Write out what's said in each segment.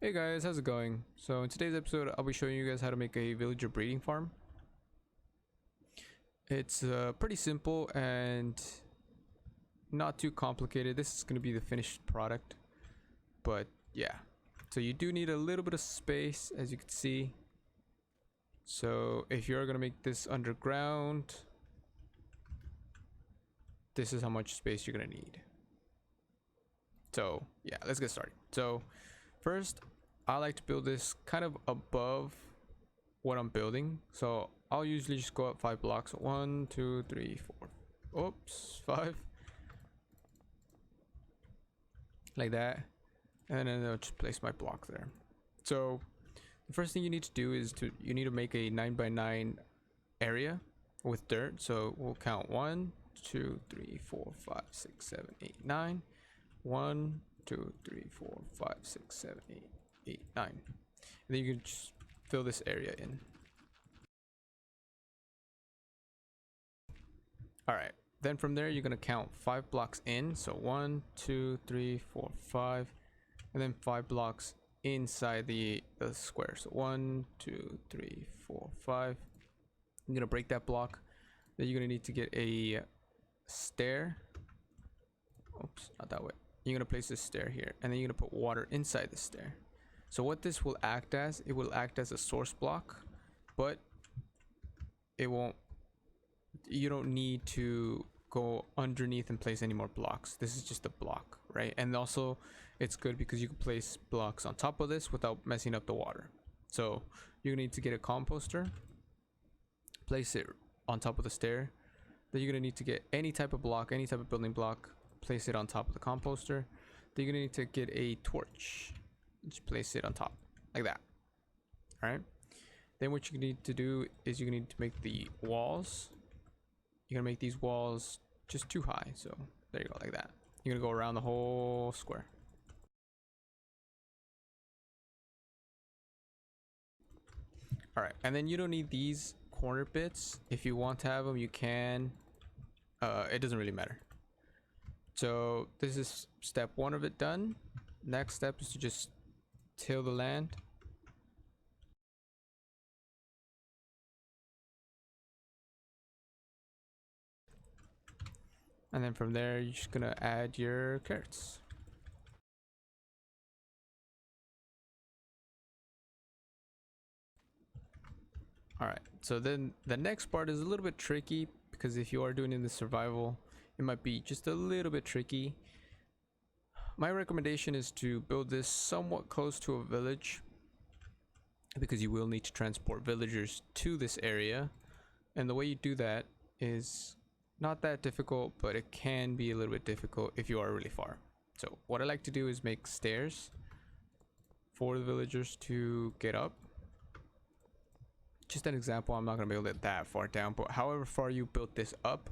Hey guys, how's it going? So in today's episode, I'll be showing you guys how to make a villager breeding farm. It's pretty simple and not too complicated. This is going to be the finished product. But yeah, so you do need a little bit of space, as you can see. So if you're going to make this underground, this is how much space you're going to need. So yeah, let's get started. So first, I like to build this kind of above what I'm building. So I'll usually just go up 5 blocks. 1, 2, 3, 4. Oops, 5. Like that. And then I'll just place my block there. So the first thing you need to do is you need to make a 9x9 area with dirt. So we'll count 1, 2, 3, 4, 5, 6, 7, 8, 9. 1, 2, 3, 4, 5, 6, 7, 8, 9. And then you can just fill this area in. All right, then from there you're gonna count 5 blocks in. So 1, 2, 3, 4, 5, and then 5 blocks inside the square. So 1, 2, 3, 4, 5. You're gonna break that block. Then you're gonna need to get a stair. Oops, not that way. You're gonna place this stair here, and then you're gonna put water inside the stair. So what this will act as, it will act as a source block, but it won't, you don't need to go underneath and place any more blocks. This is just a block, right? And also it's good because you can place blocks on top of this without messing up the water. So you're gonna need to get a composter, place it on top of the stair. Then you're gonna need to get any type of block, any type of building block, place it on top of the composter. Then you're gonna need to get a torch, just place it on top like that. All right, then what you need to do is you need to make the walls. You're gonna make these walls just too high, so there you go, like that. You're gonna go around the whole square. All right, and then you don't need these corner bits. If you want to have them, you can. It doesn't really matter. So this is step 1 of it done. Next step is to just till the land. And then from there, you're just gonna add your carrots. All right, so then the next part is a little bit tricky because if you are doing it in the survival, it might be just a little bit tricky. My recommendation is to build this somewhat close to a village because you will need to transport villagers to this area. And the way you do that is not that difficult, but it can be a little bit difficult if you are really far. So what I like to do is make stairs for the villagers to get up. Just an example, I'm not going to build it that far down, but however far you build this up,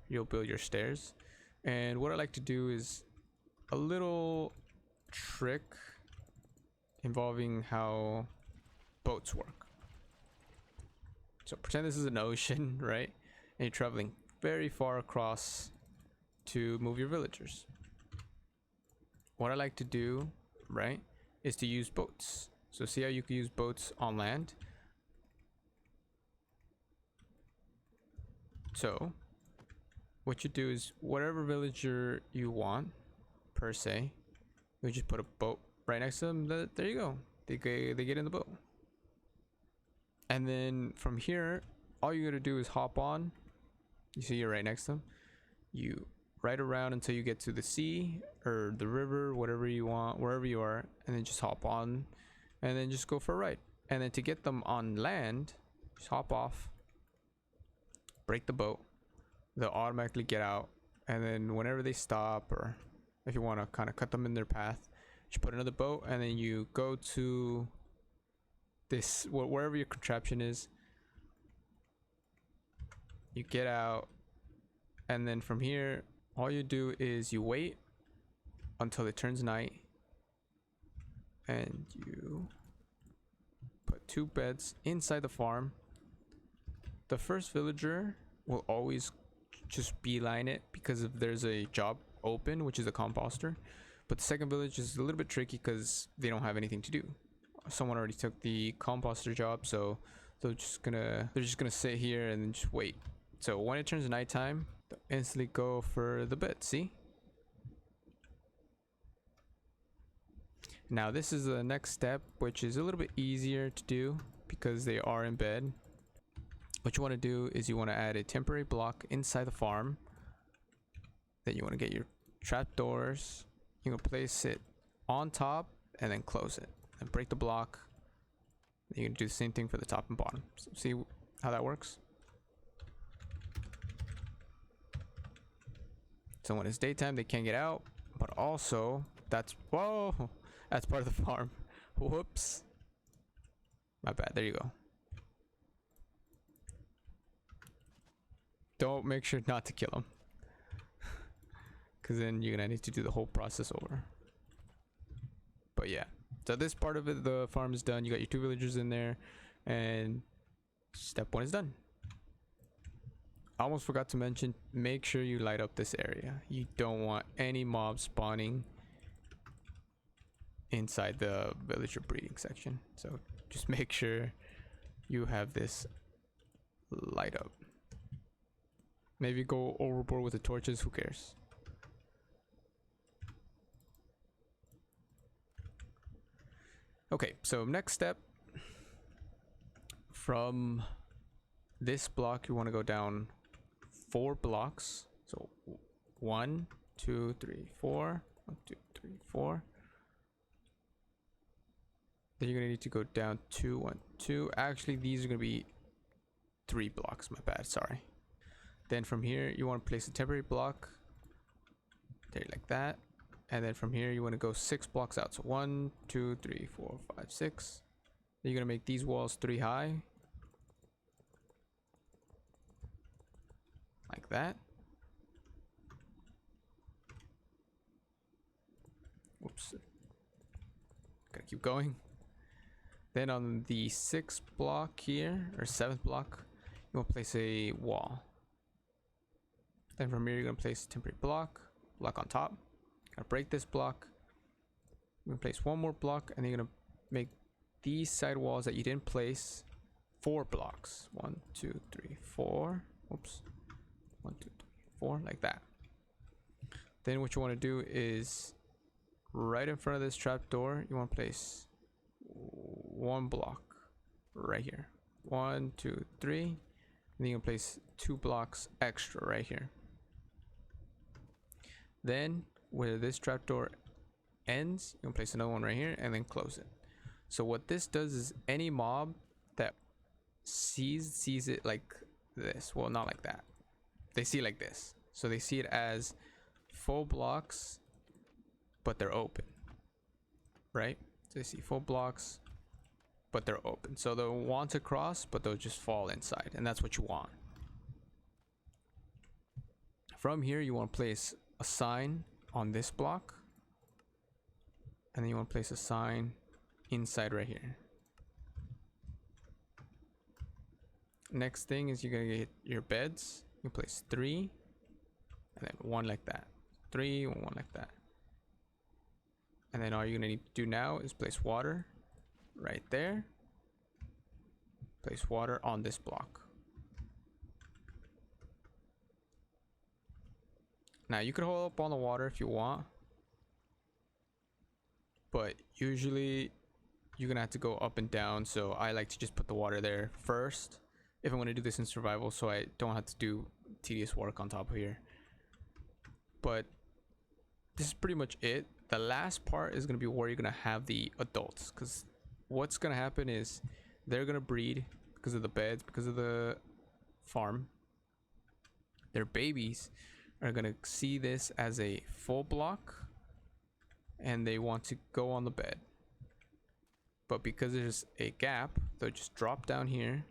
you'll build your stairs. And what I like to do is a little trick involving how boats work. So pretend this is an ocean, right? And you're traveling very far across to move your villagers. What I like to do, right, is to use boats. So see how you can use boats on land? So what you do is whatever villager you want per se, you just put a boat right next to them. There you go, they get in the boat. And then from here, all you gotta do is hop on. You see you're right next to them. You ride around until you get to the sea or the river, whatever you want, wherever you are, and then just hop on and then just go for a ride. And then to get them on land, just hop off, break the boat, they'll automatically get out. And then whenever they stop, or if you want to kind of cut them in their path, just put another boat, and then you go to this, wherever your contraption is, you get out, and then from here all you do is you wait until it turns night, and you put 2 beds inside the farm. The first villager will always just beeline it because if there's a job open, which is a composter. But the second village is a little bit tricky because they don't have anything to do. Someone already took the composter job, so they're just gonna sit here and just wait. So when it turns nighttime, they'll instantly go for the bed. See? Now this is the next step, which is a little bit easier to do because they are in bed. What you want to do is you want to add a temporary block inside the farm. Then you want to get your trapdoors. You're gonna place it on top and then close it and break the block. You're gonna do the same thing for the top and bottom. So see how that works? So when it's daytime, they can't get out, but also that's whoa, that's part of the farm. Whoops, my bad. There you go. Don't make sure not to kill them, because then you're gonna need to do the whole process over. But yeah, so this part of it, the farm is done. You got your 2 villagers in there, and step 1 is done. I almost forgot to mention, make sure you light up this area. You don't want any mobs spawning inside the villager breeding section. So just make sure you have this light up. Maybe go overboard with the torches, who cares? Okay, so next step, from this block you want to go down 4 blocks. So 1 2 3 4, 1 2 3 4. Then you're gonna need to go down 2 1 2. Actually, these are gonna be 3 blocks, my bad, sorry. Then from here you want to place a temporary block there like that, and then from here you want to go 6 blocks out. So 1 2 3 4 5 6. Then you're gonna make these walls 3 high like that. Whoops, gotta keep going. Then on the 6th block here, or 7th block, you want to place a wall. Then from here you're gonna place a temporary block on top. Gonna break this block. You're gonna place 1 more block, and then you're gonna make these side walls that you didn't place 4 blocks. 1 2 3 4. Oops. 1 2 3 4, like that. Then what you want to do is right in front of this trapdoor, you want to place 1 block right here. 1 2 3. And then you can place 2 blocks extra right here. Then where this trapdoor ends, you can place another one right here and then close it. So what this does is any mob that sees it like this, well, not like that, they see it like this, so they see it as full blocks but they're open, right? So they see full blocks but they're open, so they'll want to cross but they'll just fall inside, and that's what you want. From here you want to place a sign on this block, and then you want to place a sign inside right here. Next thing is you're gonna get your beds. You place 3 and then 1 like that, 3 and 1 like that, and then all you're gonna need to do now is place water right there, place water on this block. Now you could hold up on the water if you want, but usually you're gonna have to go up and down, so I like to just put the water there first if I'm gonna do this in survival, so I don't have to do tedious work on top of here. But this is pretty much it. The last part is gonna be where you're gonna have the adults, because what's gonna happen is they're gonna breed because of the beds, because of the farm. Their babies are gonna see this as a full block and they want to go on the bed, but because there's a gap, they'll just drop down here,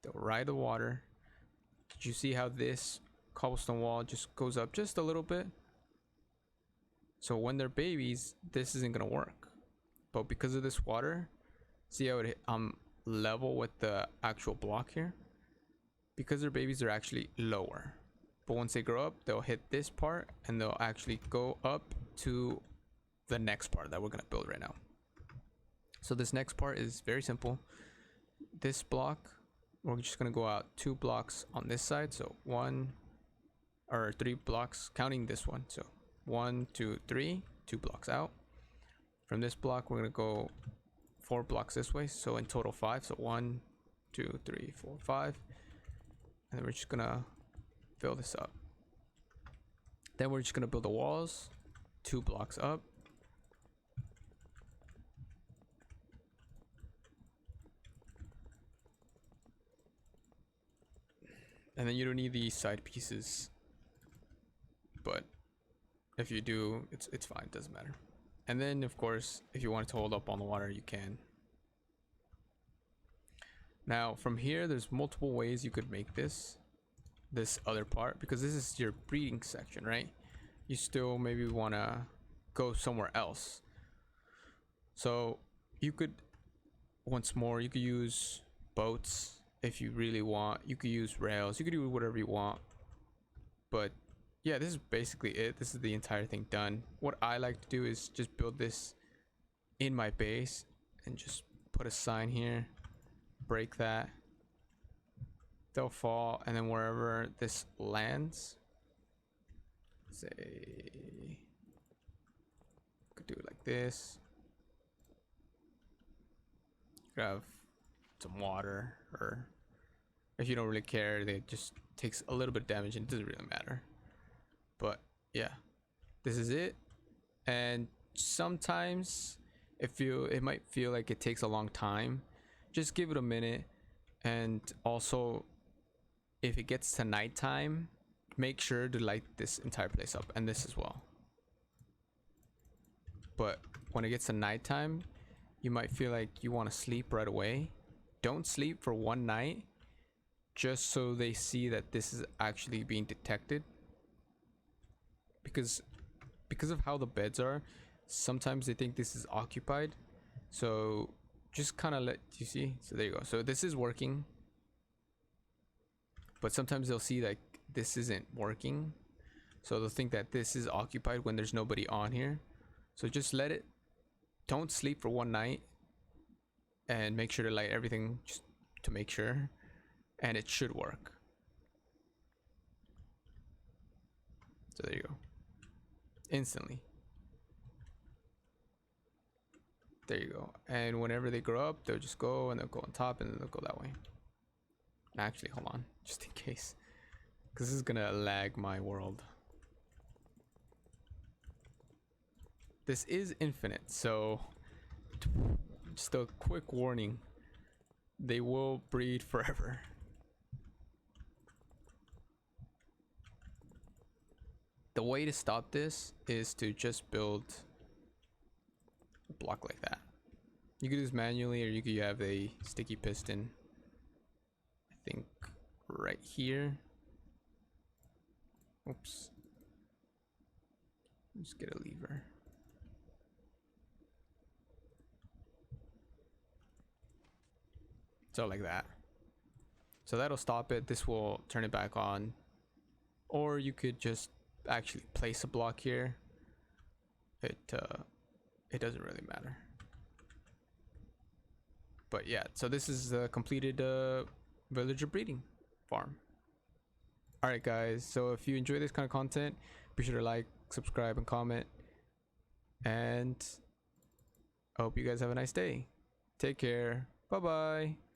they'll ride the water. Did you see how this cobblestone wall just goes up just a little bit? So when they're babies, this isn't gonna work, but because of this water, see how I'm level with the actual block here? Because they're babies, they're actually lower. but once they grow up, they'll hit this part and they'll actually go up to the next part that we're gonna build right now. So this next part is very simple. This block, we're just gonna go out 2 blocks on this side, so 1 or 3 blocks counting this one, so 1 2 3, 2 blocks out. From this block we're gonna go 4 blocks this way, so in total 5, so 1 2 3 4 5, and then we're just gonna fill this up. Then we're just gonna build the walls 2 blocks up. And then you don't need these side pieces, but if you do, it's fine, it doesn't matter. And then of course, if you want it to hold up on the water, you can. Now from here, there's multiple ways you could make this other part, because this is your breeding section, right? You still maybe want to go somewhere else. So you could, once more, you could use boats if you really want. You could use rails, you could do whatever you want. But yeah, this is basically it. This is the entire thing done. What I like to do is just build this in my base and just put a sign here, break that, they'll fall, and then wherever this lands, say, could do it like this. You could have some water, or if you don't really care, it just takes a little bit of damage and it doesn't really matter. But yeah, this is it. And sometimes it might feel like it takes a long time. Just give it a minute. And also, if it gets to nighttime, make sure to light this entire place up, and this as well. But when it gets to nighttime, you might feel like you want to sleep right away. Don't sleep for one night, just so they see that this is actually being detected. Because of how the beds are, sometimes they think this is occupied. So just kind of let you see. So there you go. So this is working, but sometimes they'll see like this isn't working, so they'll think that this is occupied when there's nobody on here. So just let it, don't sleep for one night, and make sure to light everything just to make sure, and it should work. So there you go. Instantly. There you go. And whenever they grow up, they'll just go and they'll go on top and then they'll go that way. Actually, hold on, just in case, because this is gonna lag my world. This is infinite, so just a quick warning, they will breed forever. The way to stop this is to just build a block like that. You could do this manually, or you could have a sticky piston, I think right here. Oops. Just get a lever. So like that. So that'll stop it. This will turn it back on. Or you could just actually place a block here. It doesn't really matter. But yeah, so this is the completed villager breeding farm. Alright guys, so if you enjoy this kind of content, be sure to like, subscribe, and comment. And I hope you guys have a nice day. Take care. Bye bye.